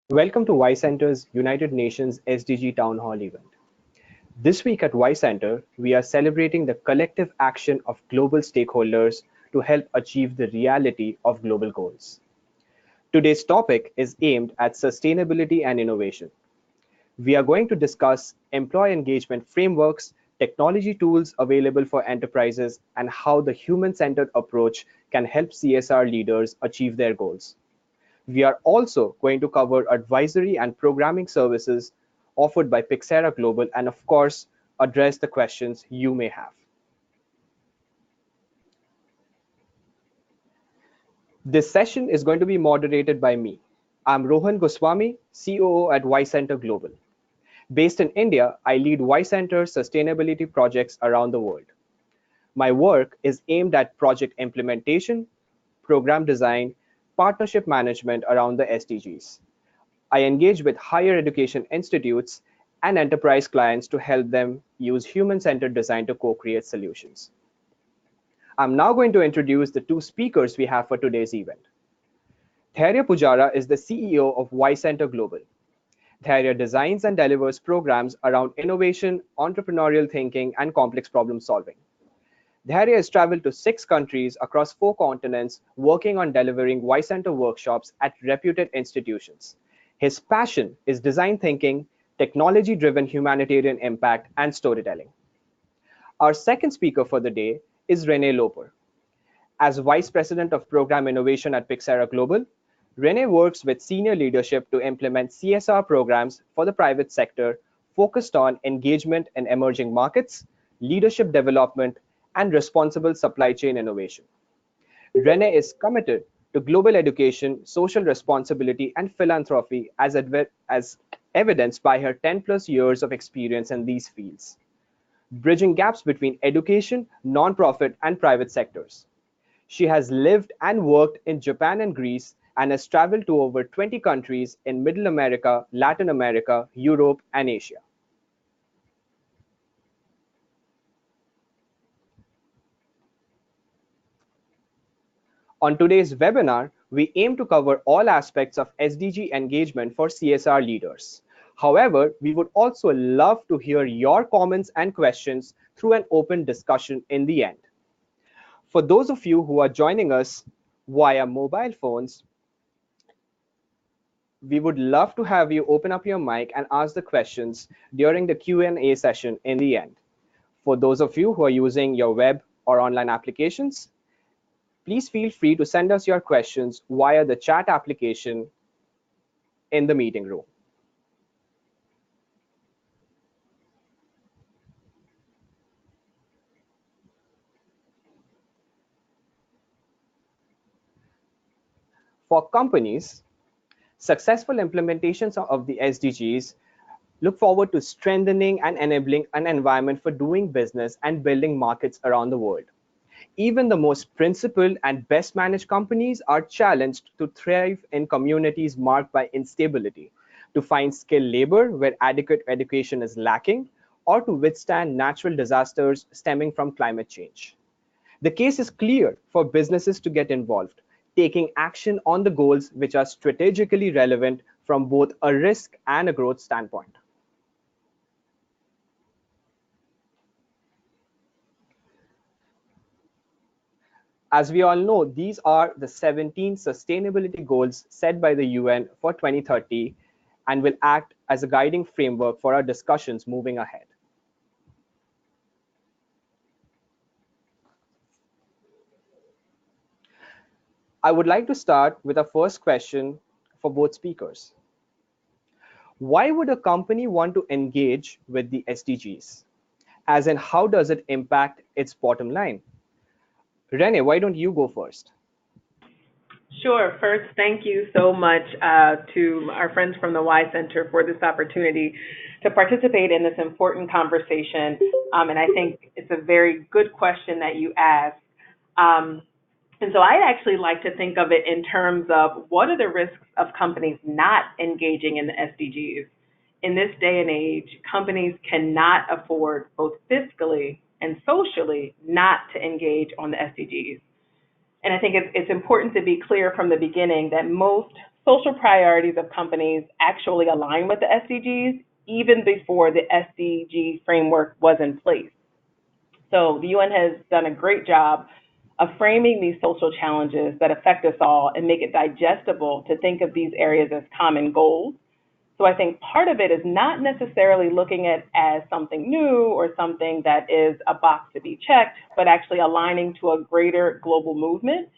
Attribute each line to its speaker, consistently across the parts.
Speaker 1: Welcome to Ycenter's United Nations SDG Town Hall event. This week at Ycenter, we are celebrating the collective action of global stakeholders to help achieve the reality of global goals. Today's topic is aimed at sustainability and innovation. We are going to discuss employee engagement frameworks, technology tools available for enterprises, and how the human-centered approach can help CSR leaders achieve their goals. We are also going to cover advisory and programming services offered by Pyxera Global and, of course, address the questions you may have. This session is going to be moderated by me. I'm Rohan Goswami, COO at Ycenter Global. Based in India, I lead Ycenter sustainability projects around the world. My work is aimed at project implementation, program design, partnership management around the SDGs. I engage with higher education institutes and enterprise clients to help them use human-centered design to co-create solutions. I'm now going to introduce the two speakers we have for today's event. Dhairya Pujara is the CEO of Ycenter Global. Dhairya designs and delivers programs around innovation, entrepreneurial thinking, and complex problem solving. Dhairya has traveled to 6 countries across 4 continents, working on delivering Ycenter workshops at reputed institutions. His passion is design thinking, technology-driven humanitarian impact, and storytelling. Our second speaker for the day is Renee Loper. As Vice President of Program Innovation at Pyxera Global, Renee works with senior leadership to implement CSR programs for the private sector focused on engagement in emerging markets, leadership development, and responsible supply chain innovation. Renee is committed to global education, social responsibility, and philanthropy as evidenced by her 10 plus years of experience in these fields, bridging gaps between education, nonprofit, and private sectors. She has lived and worked in Japan and Greece and has traveled to over 20 countries in Middle America, Latin America, Europe, and Asia. On today's webinar, we aim to cover all aspects of SDG engagement for CSR leaders. However, we would also love to hear your comments and questions through an open discussion in the end. For those of you who are joining us via mobile phones, we would love to have you open up your mic and ask the questions during the Q&A session in the end. For those of you who are using your web or online applications, please feel free to send us your questions via the chat application in the meeting room. For companies, successful implementations of the SDGs look forward to strengthening and enabling an environment for doing business and building markets around the world. Even the most principled and best managed companies are challenged to thrive in communities marked by instability, to find skilled labor where adequate education is lacking, or to withstand natural disasters stemming from climate change. The case is clear for businesses to get involved, taking action on the goals which are strategically relevant from both a risk and a growth standpoint. As we all know, these are the 17 sustainability goals set by the UN for 2030 and will act as a guiding framework for our discussions moving ahead. I would like to start with a first question for both speakers. Why would a company want to engage with the SDGs? As in, how does it impact its bottom line? Renee, why don't you go first?
Speaker 2: Sure. First, thank you so much to our friends from the Ycenter for this opportunity to participate in this important conversation. And I think it's a very good question that you asked. And so I actually like to think of it in terms of what are the risks of companies not engaging in the SDGs. In this day and age, companies cannot afford both fiscally and socially not to engage on the SDGs. And I think it's important to be clear from the beginning that most social priorities of companies actually align with the SDGs even before the SDG framework was in place. So the UN has done a great job of framing these social challenges that affect us all and make it digestible to think of these areas as common goals. So I think part of it is not necessarily looking at as something new or something that is a box to be checked, but actually aligning to a greater global movement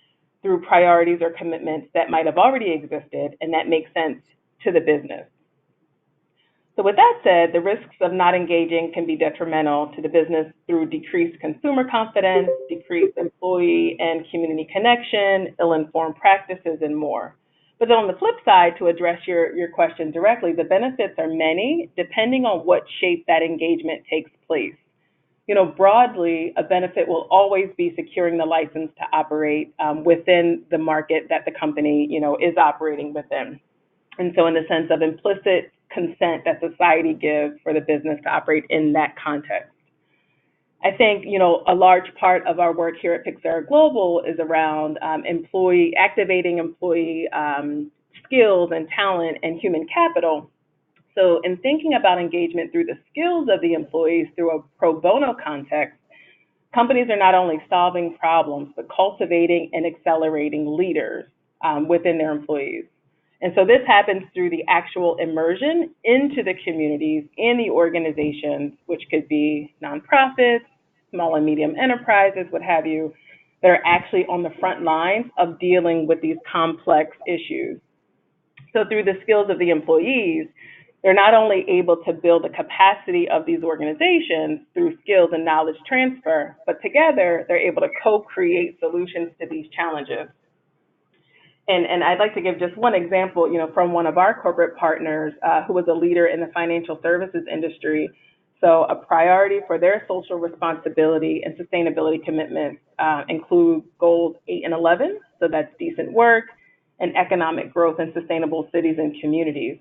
Speaker 2: through priorities or commitments that might have already existed and that make sense to the business. So with that said, the risks of not engaging can be detrimental to the business through decreased consumer confidence, decreased employee and community connection, ill-informed practices, and more. But then on the flip side, to address your question directly, the benefits are many depending on what shape that engagement takes place. Broadly, a benefit will always be securing the license to operate within the market that the company, is operating within. And so in the sense of implicit consent that society gives for the business to operate in that context. I think, a large part of our work here at Pyxera Global is around activating employee skills and talent and human capital. So in thinking about engagement through the skills of the employees through a pro bono context, companies are not only solving problems, but cultivating and accelerating leaders within their employees. And so this happens through the actual immersion into the communities and the organizations, which could be nonprofits, small and medium enterprises, what have you, that are actually on the front lines of dealing with these complex issues. So through the skills of the employees, they're not only able to build the capacity of these organizations through skills and knowledge transfer, but together they're able to co-create solutions to these challenges. And I'd like to give just one example, from one of our corporate partners who was a leader in the financial services industry. So a priority for their social responsibility and sustainability commitments include goals 8 and 11. So that's decent work and economic growth in sustainable cities and communities.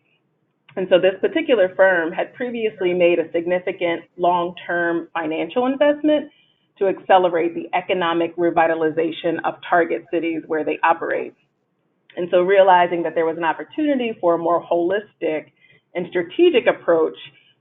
Speaker 2: And so this particular firm had previously made a significant long-term financial investment to accelerate the economic revitalization of target cities where they operate. And so realizing that there was an opportunity for a more holistic and strategic approach,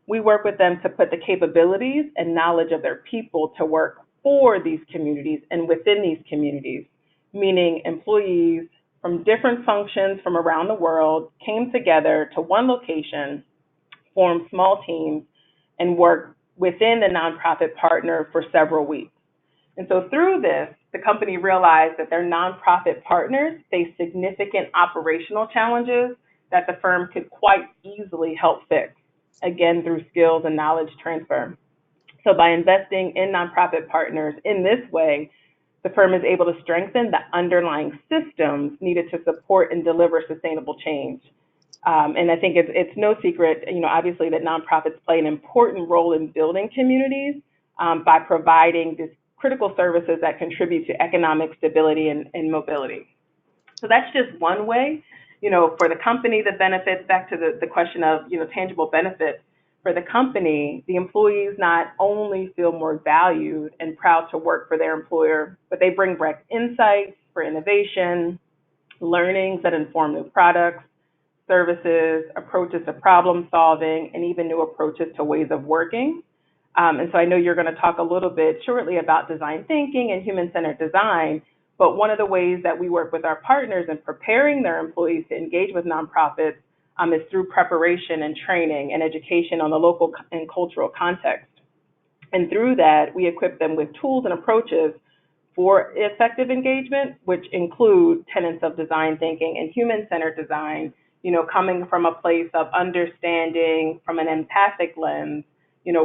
Speaker 2: we work with them to put the capabilities and knowledge of their people to work for these communities and within these communities, meaning employees from different functions from around the world came together to one location, formed small teams, and worked within the nonprofit partner for several weeks. And so through this, the company realized that their nonprofit partners face significant operational challenges that the firm could quite easily help fix, again, through skills and knowledge transfer. So by investing in nonprofit partners in this way, the firm is able to strengthen the underlying systems needed to support and deliver sustainable change. And I think it's no secret, obviously that nonprofits play an important role in building communities by providing these critical services that contribute to economic stability and mobility. So that's just one way, for the company, the benefits, back to the question of, tangible benefits. For the company, the employees not only feel more valued and proud to work for their employer, but they bring back insights for innovation, learnings that inform new products, services, approaches to problem solving, and even new approaches to ways of working. And so I know you're going to talk a little bit shortly about design thinking and human-centered design, but one of the ways that we work with our partners in preparing their employees to engage with nonprofits is through preparation and training and education on the local and cultural context. And through that, we equip them with tools and approaches for effective engagement, which include tenets of design thinking and human-centered design, coming from a place of understanding from an empathic lens,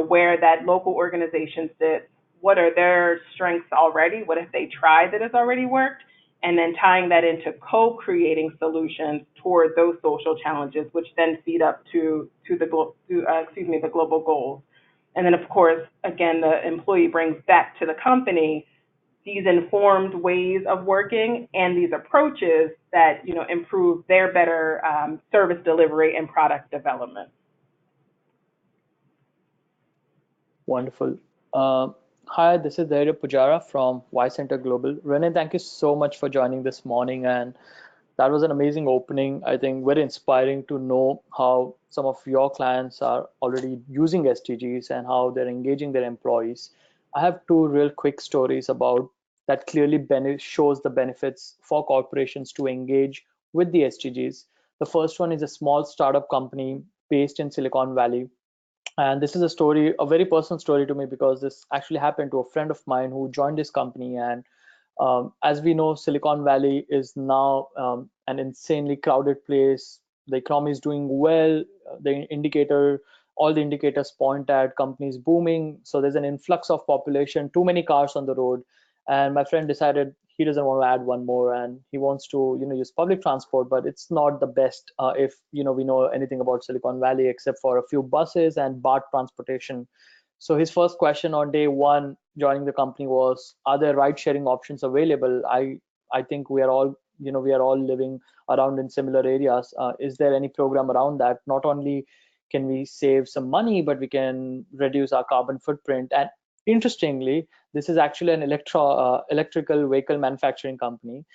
Speaker 2: where that local organization sits, what are their strengths already, what have they tried that has already worked, and then tying that into co-creating solutions toward those social challenges, which then feed up to the global goals. And then, of course, again, the employee brings back to the company these informed ways of working and these approaches that improve their better service delivery and product development.
Speaker 3: Wonderful. Hi, this is Dhairya Pujara from Ycenter Global. Renee, thank you so much for joining this morning and That was an amazing opening. I think very inspiring to know how some of your clients are already using SDGs and how they're engaging their employees. I have two real quick stories about that clearly shows the benefits for corporations to engage with the SDGs. The first one is a small startup company based in Silicon Valley. And this is a story, a very personal story to me, because this actually happened to a friend of mine who joined this company. And as we know, Silicon Valley is now an insanely crowded place. The economy is doing well. All the indicators point at companies booming. So there's an influx of population, too many cars on the road. And my friend decided he doesn't want to add one more, and he wants to, use public transport, but it's not the best if we know anything about Silicon Valley, except for a few buses and BART transportation. So his first question on day one joining the company was, are there ride sharing options available? I think we are all living around in similar areas. Is there any program around that? Not only can we save some money, but we can reduce our carbon footprint. And interestingly, this is actually an electrical vehicle manufacturing company,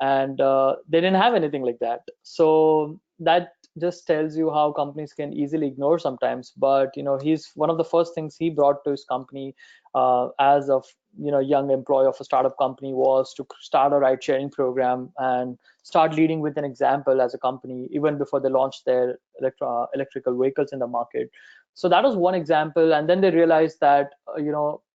Speaker 3: and they didn't have anything like that. So that just tells you how companies can easily ignore sometimes. But he's one of the first things he brought to his company as a young employee of a startup company was to start a ride sharing program and start leading with an example as a company even before they launched their electrical vehicles in the market. So that was one example, and then they realized that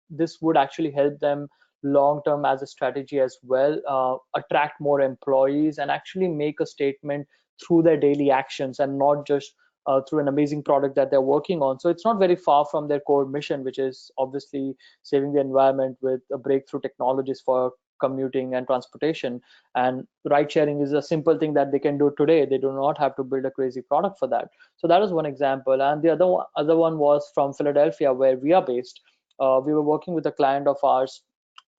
Speaker 3: this would actually help them long term as a strategy as well, attract more employees and actually make a statement through their daily actions and not just through an amazing product that they're working on. So it's not very far from their core mission, which is obviously saving the environment with breakthrough technologies for commuting and transportation. And ride sharing is a simple thing that they can do today. They do not have to build a crazy product for that. So that is one example. And the other one was from Philadelphia, where we are based. We were working with a client of ours,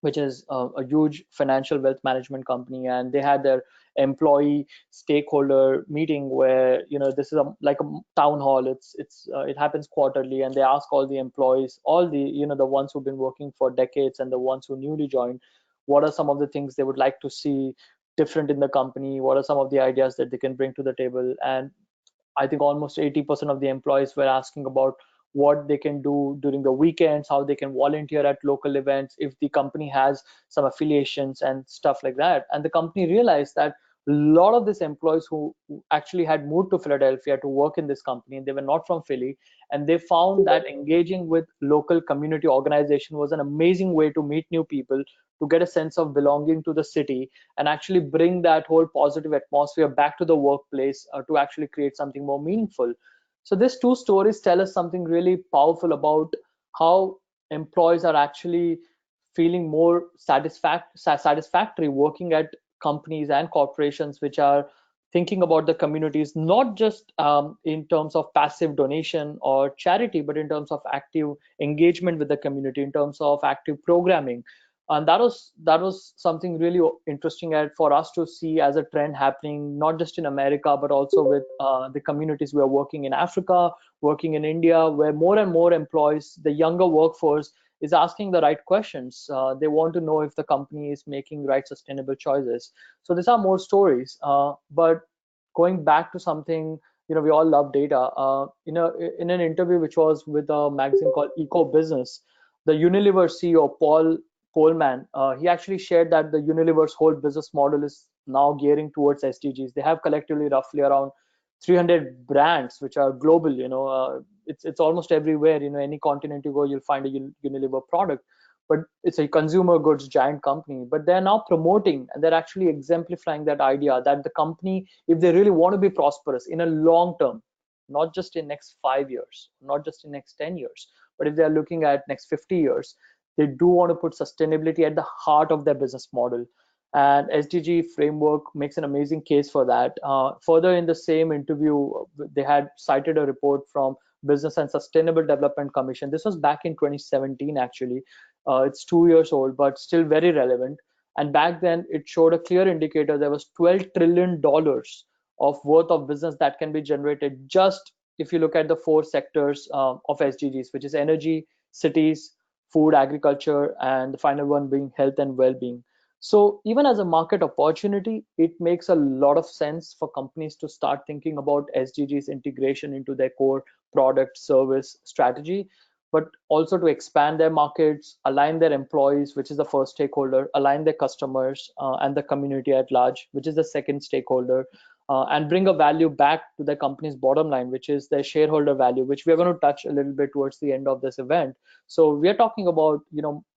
Speaker 3: which is a huge financial wealth management company, and they had their employee stakeholder meeting where this is like a town hall. It happens quarterly, and they ask all the employees, all the the ones who've been working for decades and the ones who newly joined, what are some of the things they would like to see different in the company, what are some of the ideas that they can bring to the table. And I think almost 80% of the employees were asking about what they can do during the weekends, how they can volunteer at local events, if the company has some affiliations and stuff like that. And the company realized that a lot of these employees who actually had moved to Philadelphia to work in this company, and they were not from Philly, and they found that engaging with local community organization was an amazing way to meet new people, to get a sense of belonging to the city, and actually bring that whole positive atmosphere back to the workplace to actually create something more meaningful. So these two stories tell us something really powerful about how employees are actually feeling more satisfactory working at companies and corporations which are thinking about the communities, not just in terms of passive donation or charity, but in terms of active engagement with the community, in terms of active programming. And that was something really interesting for us to see as a trend happening, not just in America, but also with the communities we are working in Africa, working in India, where more and more employees, the younger workforce, is asking the right questions. They want to know if the company is making right sustainable choices. So these are more stories. But going back to something, we all love data. In an interview which was with a magazine called Eco Business, the Unilever CEO Paul Polman, he actually shared that the Unilever's whole business model is now gearing towards SDGs. They have collectively roughly around 300 brands which are global. It's almost everywhere. Any continent you go, you'll find a Unilever product. But it's a consumer goods giant company. But they're now promoting, and they're actually exemplifying that idea that the company, if they really want to be prosperous in a long term, not just in next 5 years, not just in next 10 years, but if they're looking at next 50 years, they do want to put sustainability at the heart of their business model. And SDG framework makes an amazing case for that. Further, in the same interview, they had cited a report from Business and Sustainable Development Commission. This was back in 2017, actually. It's 2 years old, but still very relevant. And back then, it showed a clear indicator there was $12 trillion of worth of business that can be generated just if you look at the four sectors of SDGs, which is energy, cities, food, agriculture, and the final one being health and well-being. So even as a market opportunity, it makes a lot of sense for companies to start thinking about SDGs integration into their core product service strategy, but also to expand their markets, align their employees, which is the first stakeholder, align their customers and the community at large, which is the second stakeholder, and bring a value back to the company's bottom line, which is their shareholder value, which we're going to touch a little bit towards the end of this event. So we are talking about,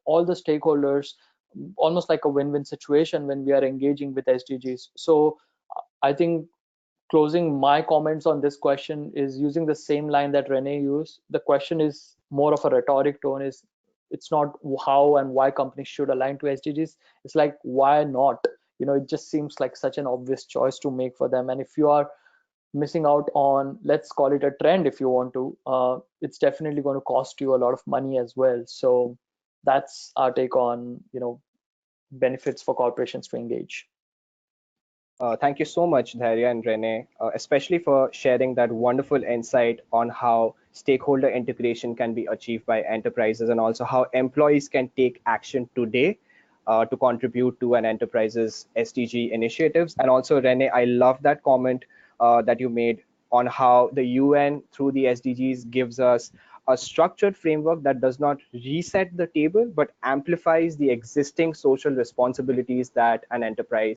Speaker 3: all the stakeholders, almost like a win-win situation when we are engaging with SDGs. So I think closing my comments on this question is using the same line that Renee used. The question is more of a rhetoric tone. Is It's not how and why companies should align to SDGs. It's like, why not? It just seems like such an obvious choice to make for them. And if you are missing out on, let's call it a trend, if you want to, it's definitely going to cost you a lot of money as well. So that's our take on, benefits for corporations to engage.
Speaker 1: Thank you so much, Dhairya and Renee, especially for sharing that wonderful insight on how stakeholder integration can be achieved by enterprises and also how employees can take action today to contribute to an enterprise's SDG initiatives. And also, Renee, I love that comment that you made on how the UN through the SDGs gives us a structured framework that does not reset the table but amplifies the existing social responsibilities that an enterprise